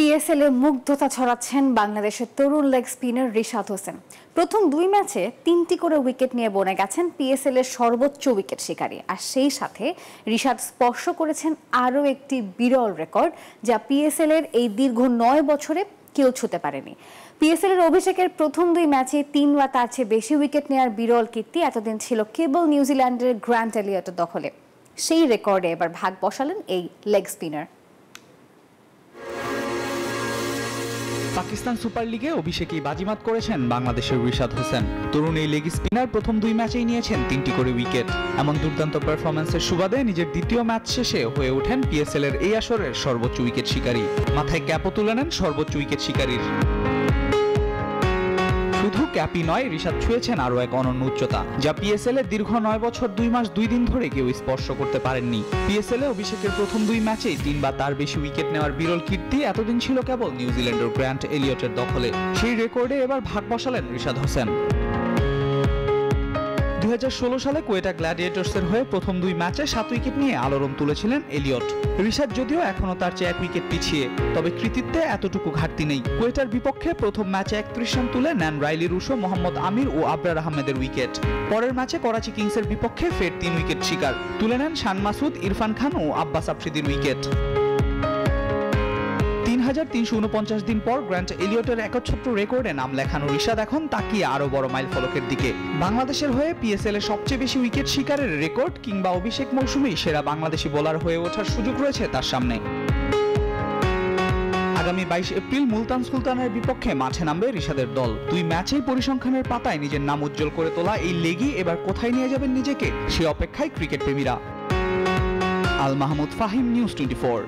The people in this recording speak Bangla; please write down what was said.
পিএসএল এ মুগ্ধতা ছড়াচ্ছেন বাংলাদেশের তরুণ লেগ স্পিনার রিশাদ হোসেন। প্রথম 2 ম্যাচে 3টি করে উইকেট নিয়ে বনে গেছেন পিএসএল এর সর্বোচ্চ উইকেট শিকারী। আর সেই সাথে রিশাদ স্পর্শ করেছেন আরও একটি বিরল রেকর্ড, যা পিএসএল এর এই দীর্ঘ 9 বছরে কেউ ছুঁতে পারেনি। পিএসএল এর অভিষেকের প্রথম 2 ম্যাচে 3 বা তার চেয়ে বেশি উইকেট নেওয়ার বিরল কীর্তি এতদিন ছিল কেবল নিউজিল্যান্ডের গ্র্যান্ট এলিয়টের দখলে। সেই রেকর্ডে এবার ভাগ বসালেন এই লেগ স্পিনার। পাকিস্তান সুপার লিগে অভিষেকেই বাজিমাত করেছেন বাংলাদেশের রিশাদ হোসেন। তরুণ এই লেগ স্পিনার প্রথম 2 ম্যাচেই নিয়েছেন 3টি করে উইকেট। এমন দুর্দান্ত পারফরম্যান্সের সুবাদে নিজের দ্বিতীয় ম্যাচ শেষে হয়ে ওঠেন পিএসএল এর এই আসরের সর্বোচ্চ উইকেট শিকারী। মাথায় ক্যাপও তুলে নেন সর্বোচ্চ উইকেট শিকারীর। শুধু ক্যাপই নয়, রিশাদ ছুঁয়েছেন আরও এক অনন্য উচ্চতা, যা পিএসএল এর দীর্ঘ 9 বছর 2 মাস 2 দিন ধরে কেউ স্পর্শ করতে পারেননি। পিএসএল এ অভিষেকের প্রথম 2 ম্যাচেই 3 বা তার বেশি উইকেট নেওয়ার বিরল কীর্তি এতদিন ছিল কেবল নিউজিল্যান্ডের গ্র্যান্ট এলিয়টের দখলে। সেই রেকর্ডে এবার ভাগ বসালেন রিশাদ হোসেন। 2016 সালে কোয়েটা গ্ল্যাডিয়েটর্সের হয়ে প্রথম 2 ম্যাচে 7 উইকেট নিয়ে আলোড়ন তুলেছিলেন এলিয়ট। রিশাদ যদিও এখনও তার চেয়ে 1 উইকেট পিছিয়ে, তবে কৃতিত্বে এতটুকু ঘাটতি নেই। কোয়েটার বিপক্ষে প্রথম ম্যাচে 31 রান তুলে নেন রাইলি রুশো, মোহাম্মদ আমির ও আবরার আহমেদের উইকেট। পরের ম্যাচে করাচি কিংসের বিপক্ষে ফের 3 উইকেট শিকার, তুলে নেন শান মাসুদ, ইরফান খান ও আব্বাস আফ্রিদির উইকেট। 3349 দিন পর গ্র্যান্ট এলিয়টের একচ্ছত্র রেকর্ডে নাম লেখানো রিশাদ এখন তাকিয়ে আরো বড় মাইল ফলকের দিকে। বাংলাদেশের হয়ে পিএসএল এর সবচেয়ে বেশি উইকেট শিকারের রেকর্ড কিংবা অভিষেক মৌসুমেই সেরা বাংলাদেশি বোলার হয়ে ওঠার সুযোগ রয়েছে তার সামনে। আগামী 22 এপ্রিল মুলতান সুলতানের বিপক্ষে মাঠে নামবে রিশাদের দল। 2 ম্যাচেই পরিসংখ্যানের পাতায় নিজের নাম উজ্জ্বল করে তোলা এই লেগই এবার কোথায় নিয়ে যাবেন নিজেকে, সে অপেক্ষায় ক্রিকেট প্রেমীরা। আল মাহমুদ ফাহিম, নিউজ 24।